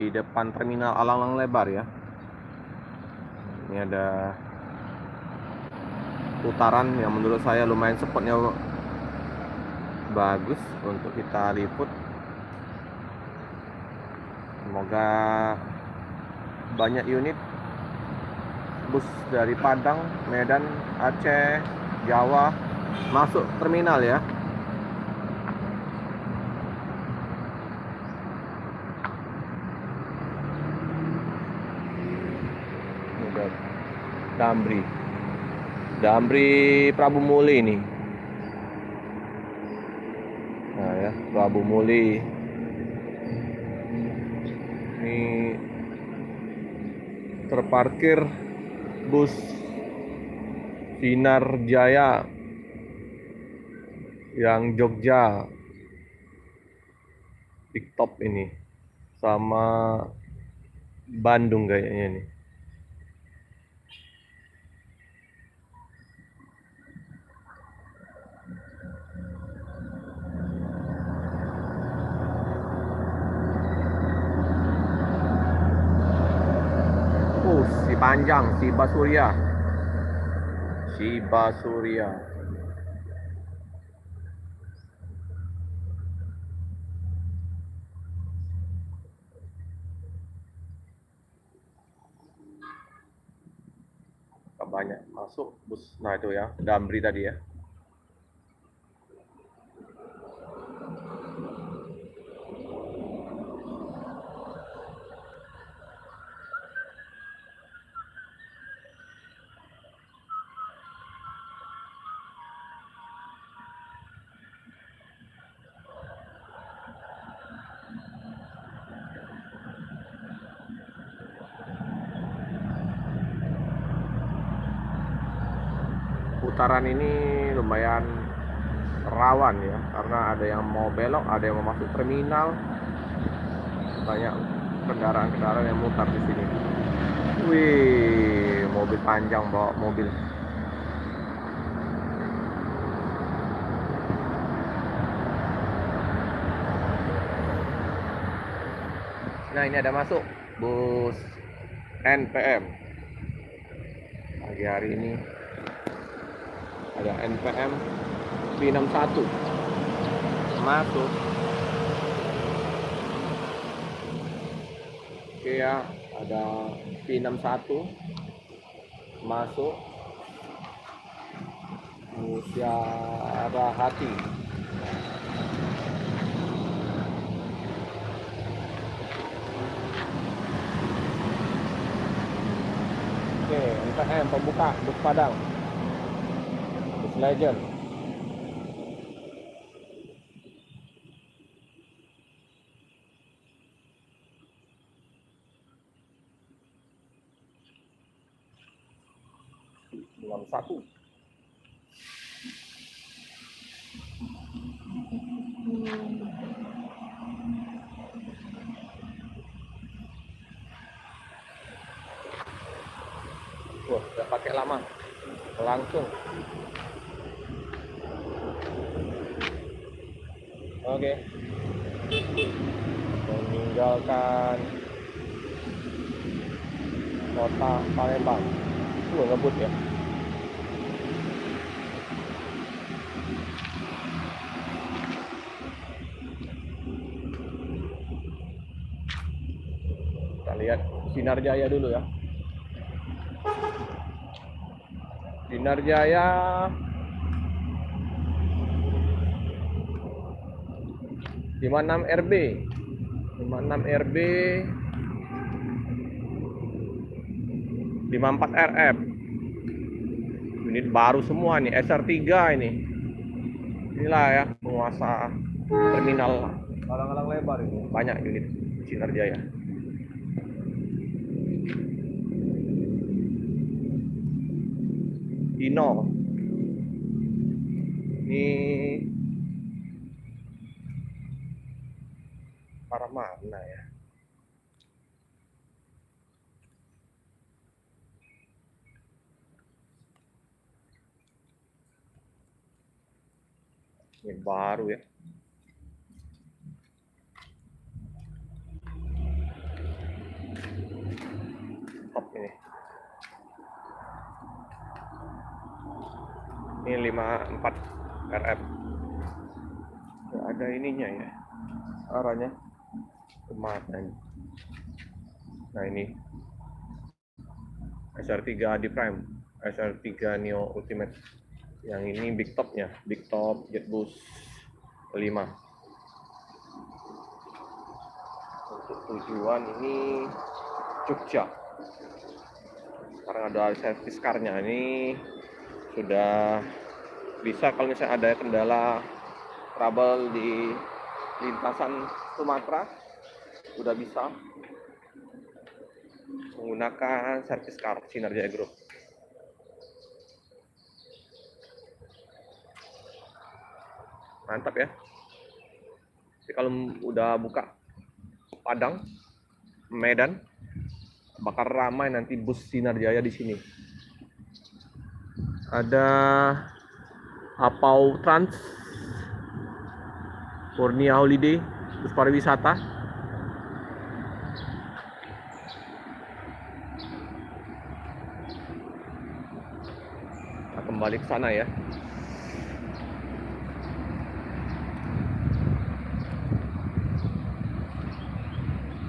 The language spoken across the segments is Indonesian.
Di depan terminal Alang-Alang Lebar ya. Ini ada putaran yang menurut saya lumayan spotnya bagus untuk kita liput. Semoga banyak unit bus dari Padang, Medan, Aceh, Jawa masuk terminal ya. Damri Prabu Muli ini. Nah ya, Prabu Muli. Ini terparkir bus Sinar Jaya yang Jogja Big Top ini sama Bandung kayaknya nih. Si panjang, si Basurya. Banyak masuk bus. Nah itu ya, Damri tadi ya. Putaran ini lumayan rawan ya, karena ada yang mau belok, ada yang mau masuk terminal. Banyak kendaraan-kendaraan yang mutar di sini. Wih, mobil panjang bawa mobil. Nah ini ada masuk bus NPM. Pagi hari ini ada NPM P61 masuk. Oke ya, ada P61 masuk. Musyawarah Hati. Oke, NPM pembuka bus Padang, bus Legend. Satu. Wah, udah pakai lama. Langsung. Oke. Meninggalkan kota Palembang. Ngebut ya. Kita lihat Sinar Jaya dulu ya. Sinar Jaya 56 RB 56 RB 54 RF. Unit baru semua nih, SR3 ini. Inilah ya penguasa terminal Alang-Alang Lebar ini. Banyak unit Sinar Jaya. Dino. Ini para mana ya? Ini baru ya. top ini. Ini 54 RF. Nggak ada ininya ya, arahnya kemana. Nah ini SR3 Adi Prime, SR3 Neo Ultimate. Yang ini big topnya, big top JetBoost 5. Untuk tujuan ini Jogja. Sekarang ada servis car-nya, ini sudah bisa kalau misalnya ada kendala trouble di lintasan Sumatera, sudah bisa menggunakan servis car Sinar Jaya Group. Mantap ya. Jadi kalau udah buka Padang, Medan, bakal ramai nanti bus Sinar Jaya di sini. Ada Apau Trans, Kurnia Holiday, bus pariwisata. Kita kembali ke sana ya.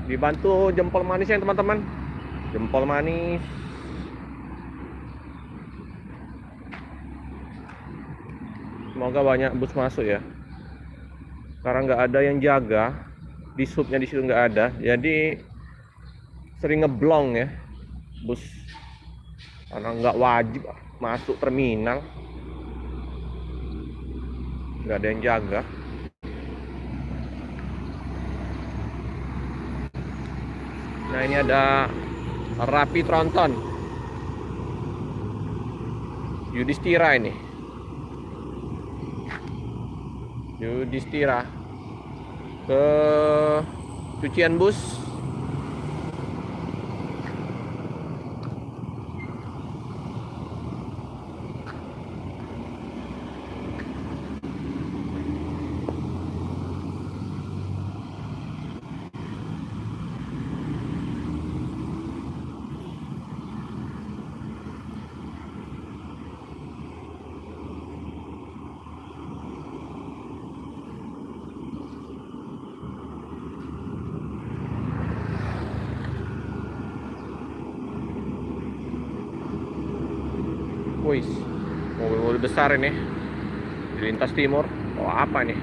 Dibantu jempol manisnya teman-teman, jempol manis. Semoga banyak bus masuk ya. Karena nggak ada yang jaga, di subnya di situ nggak ada, jadi sering ngeblong ya bus. Karena nggak wajib masuk terminal, nggak ada yang jaga. Nah ini ada Rapi Tronton, Yudhistira ini. Yudhistira ke cucian bus. Wih, mobil-mobil besar ini di lintas timur. Oh apa nih?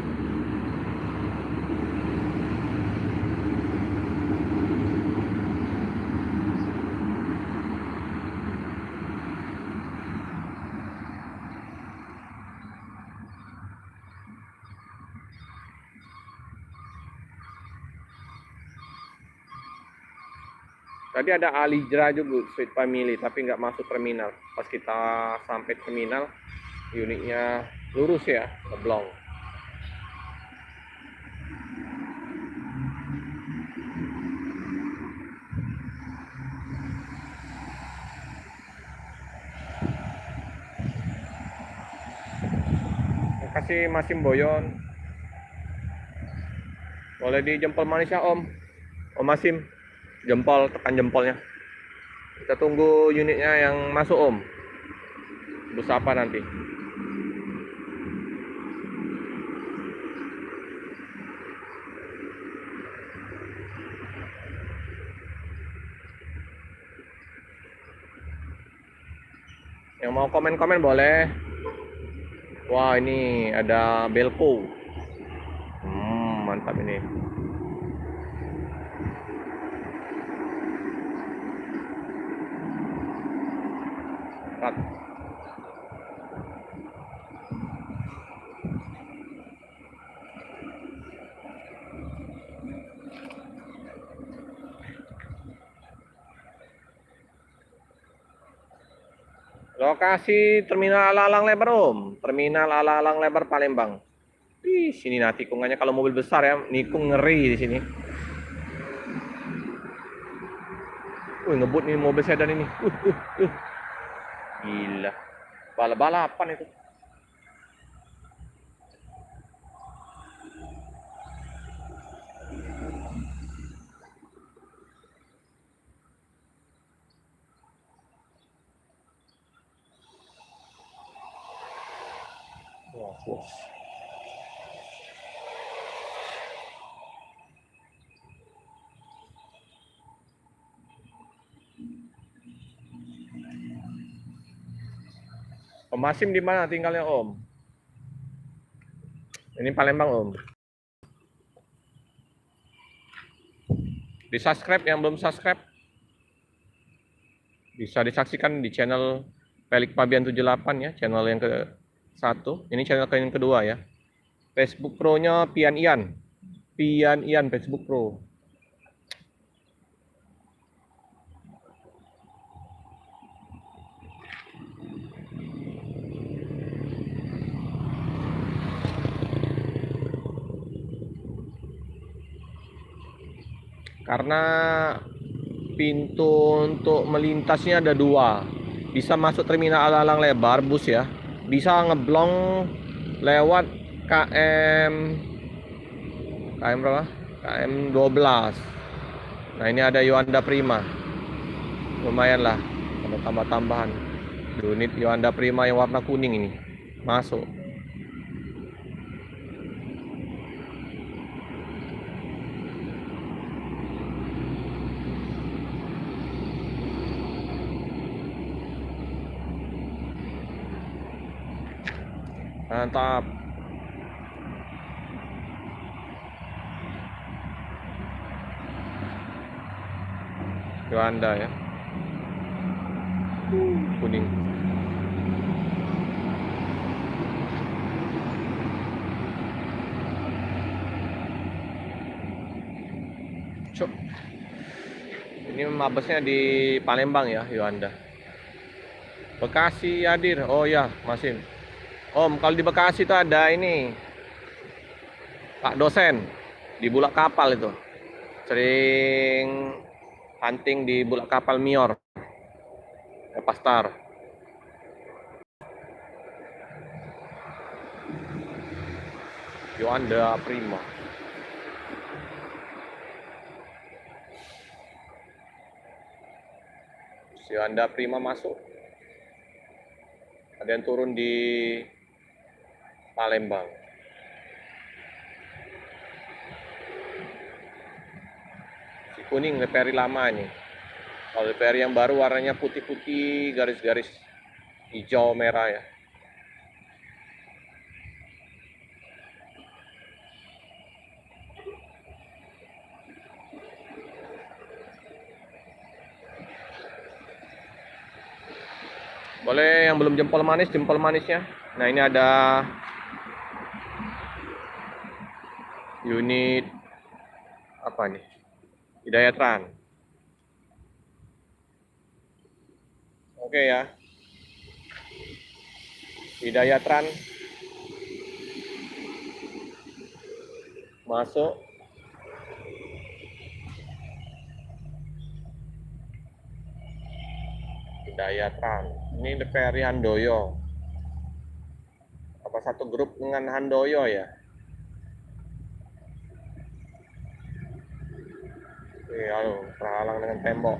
Tadi ada Alijra juga, Sweet Family, tapi nggak masuk terminal. Pas kita sampai terminal, unitnya lurus ya, ngeblong. Terima kasih Mas Simboyon. Boleh dijempol manis ya Om. Om Masim, jempol, tekan jempolnya. Kita tunggu unitnya yang masuk Om. Bus apa nanti? Yang mau komen-komen boleh. Wah ini ada Belco. Mantap ini. Rat. Lokasi terminal Alalang Lebar Om. Terminal Alalang Lebar Palembang. Ih, sini nah tikungannya kalau mobil besar ya, nikung ngeri di sini. Ngebut nih mobil sedan ini. Gila. Balap-balapan itu. Bos. Om Hasim di mana tinggalnya Om? Ini Palembang Om. Di subscribe yang belum subscribe, bisa disaksikan di channel Pelik Pabian 78 ya, channel yang ke-1. Ini channel yang kedua ya. Facebook Pro-nya Pian Ian. Pian Ian Facebook Pro. Karena pintu untuk melintasnya ada 2. Bisa masuk terminal Alang Lebar bus ya. Bisa ngeblong lewat KM berapa? KM 12. Nah, ini ada Yuanda Prima. Lumayan lah, ada tambah-tambahan. Unit Yuanda Prima yang warna kuning ini masuk. Mantap. Yuanda ya. Kuning. Cuk. Ini mabesnya di Palembang ya, Yuanda. Bekasi hadir. Oh ya, Masim. Om, kalau di Bekasi itu ada ini Pak dosen di Bulak Kapal itu. Sering hunting di Bulak Kapal Mior. Pastar. Yuanda Prima. Yuanda Prima masuk. Ada yang turun di Palembang. Si kuning Leperi lama ini. Kalau Leperi yang baru warnanya putih-putih, garis-garis hijau merah ya. Boleh yang belum jempol manisnya. Nah, ini ada unit apa nih? Hidayatran. Oke ya. Hidayatran masuk. Hidayatran. Ini DPRI Handoyo. Apa satu grup dengan Handoyo ya? Lalu terhalang dengan tembok.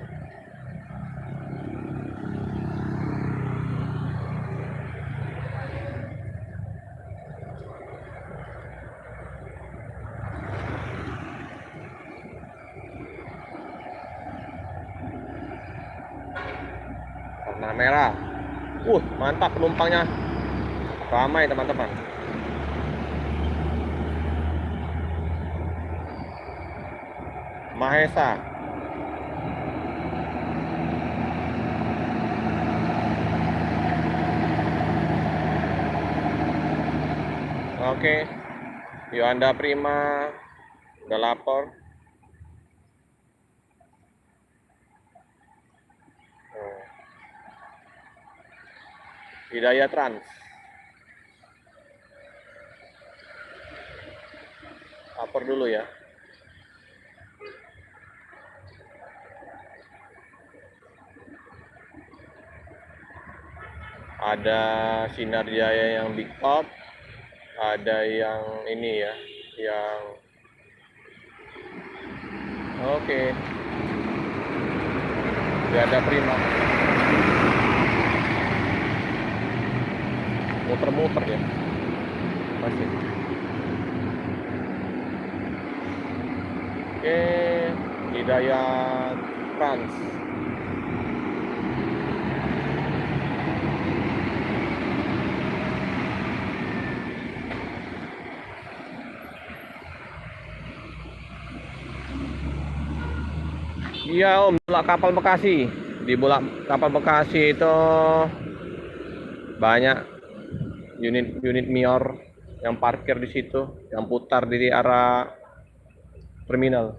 Warna merah. Mantap penumpangnya. Ramai teman-teman. Mahesa. Oke. Yuanda Prima udah lapor. Hidayatran. Lapor dulu ya. Ada Sinar Jaya yang big top, ada yang ini ya, yang oke. Ada Prima. Muter-muter ya. Masih. Oke, Hidayat Trans. Iya Om, Bulak Kapal Bekasi. Di Bulak Kapal Bekasi itu banyak unit Mior yang parkir di situ, yang putar di arah terminal.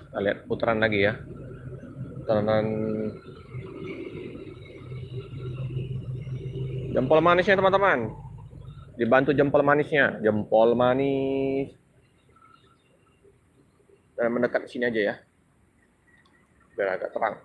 Kita lihat putaran lagi ya. Putaran jempol manisnya teman-teman. Dibantu jempol manisnya, jempol manis. Dan mendekat sini aja ya. Biar agak terang.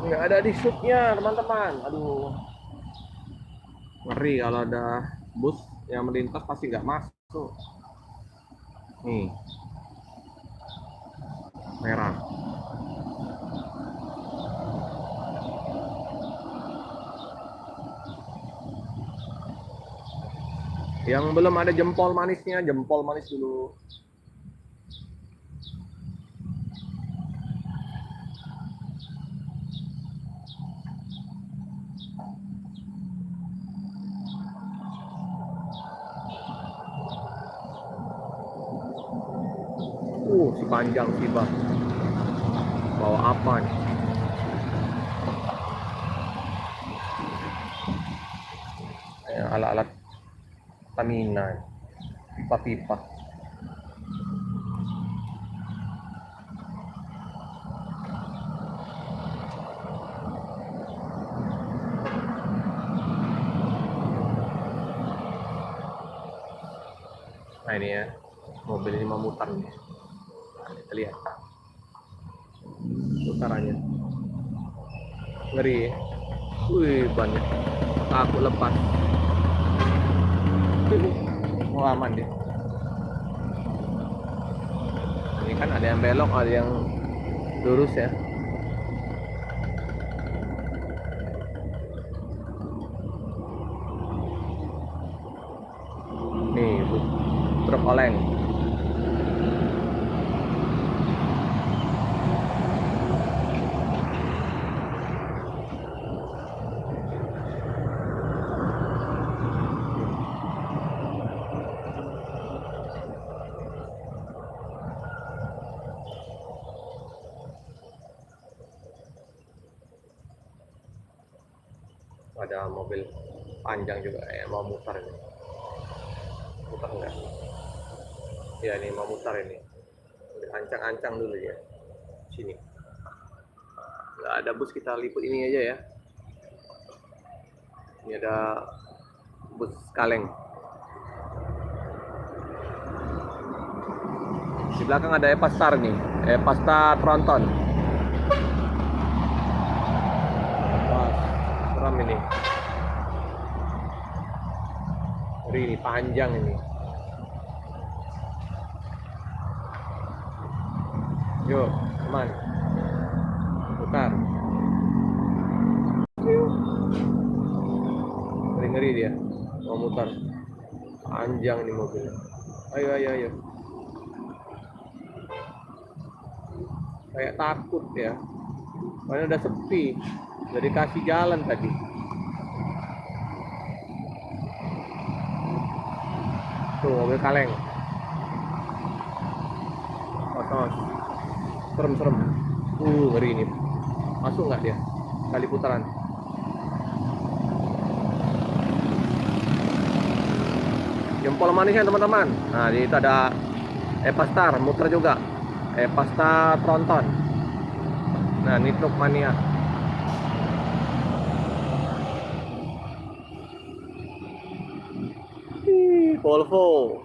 Nggak ada di shootnya teman-teman. Aduh, ngeri kalau ada bus yang melintas pasti nggak masuk. Nih, merah. Yang belum ada jempol manisnya, jempol manis dulu. Si panjang sih bang. Bawa apa nih? Alat-alat Pertamina, pipa-pipa. Nah ini ya, mobil ini mau mutar nih. Nah, kita lihat putarannya. Ngeri. Wih, banyak. Takut lepas. Oh, aman deh. Ini kan ada yang belok, ada yang lurus ya. Nih, truk oleng. Ada mobil panjang juga mau mutar ini. Mutar enggak? Ya ini mau mutar ini. Ancang-ancang dulu ya. Sini. Nggak ada bus, kita liput ini aja ya. Ini ada bus kaleng. Di belakang ada Epastar nih, Epastar Tronton. Wah, seram ini. Ini panjang ini. Yuk, teman. Putar. Ngeri-ngeri dia. Mau mutar. Panjang nih mobilnya. Ayo, ayo, ayo. Kayak takut ya. Karena udah sepi. Udah dikasih jalan tadi. Tuh, mobil kaleng. Otos. Serem-serem. Ngeri ini. Masuk nggak dia? Kali putaran. Jempol manisnya teman-teman. Nah, di itu ada Epastar, muter juga. Epastar Tronton. Nah, ini truk mania. Volvo.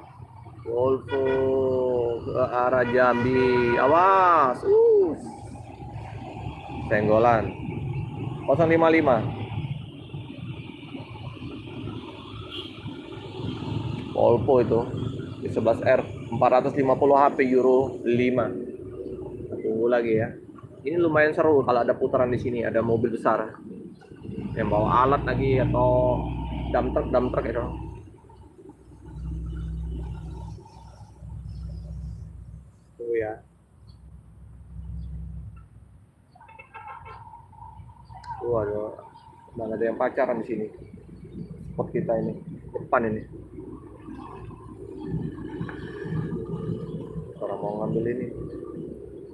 Volvo ke arah Jambi. Awas. Senggolan. 055. Volvo itu di 11R 450 HP Euro 5. Tunggu lagi ya. Ini lumayan seru kalau ada putaran di sini, ada mobil besar yang bawa alat lagi atau dump truck itu. Tuh ya. Tuh ada yang pacaran di sini. Spot kita ini, depan ini. Orang mau ngambil ini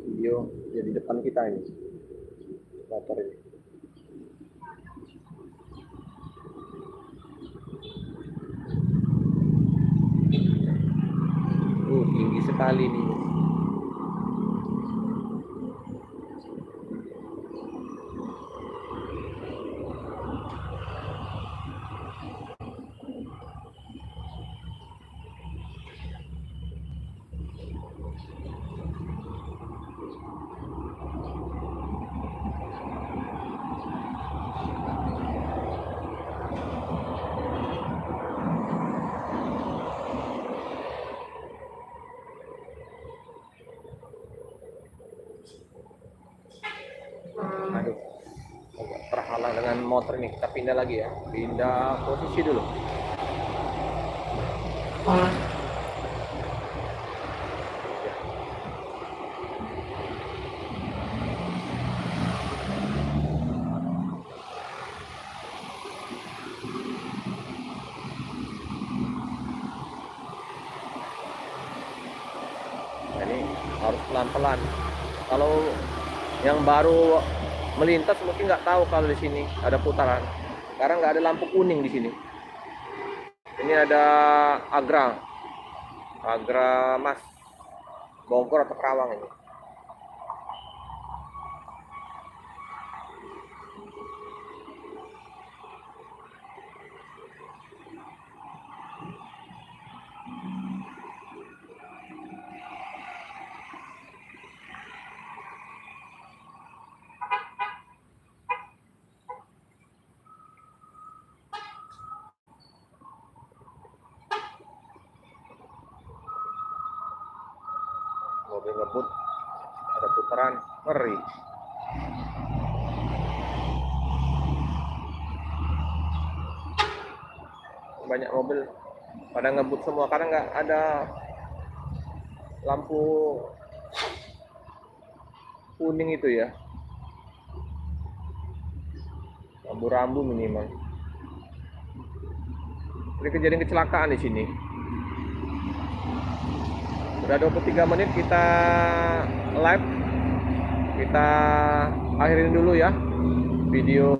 video jadi depan kita ini. Motor ini. Tinggi sekali nih. Aduh, agak terhalang dengan motor ini. Kita pindah lagi ya. Pindah posisi dulu. Nah, ini harus pelan-pelan. Kalau yang baru melintas mungkin nggak tahu kalau di sini ada putaran. Karena nggak ada lampu kuning di sini. Ini ada Agra Mas Bogor atau Kerawang ini. Mobil ngebut, ada putaran, ngeri. Banyak mobil pada ngebut semua karena nggak ada lampu kuning itu ya, rambu-rambu minimal. Ini kejadian kecelakaan di sini. Sudah 23 menit kita live. Kita akhirin dulu ya video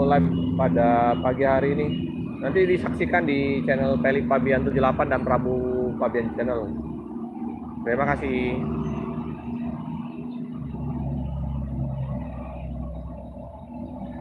live pada pagi hari ini. Nanti disaksikan di channel Pelik Pabian 78 dan Prabu Pabian Channel. Terima kasih.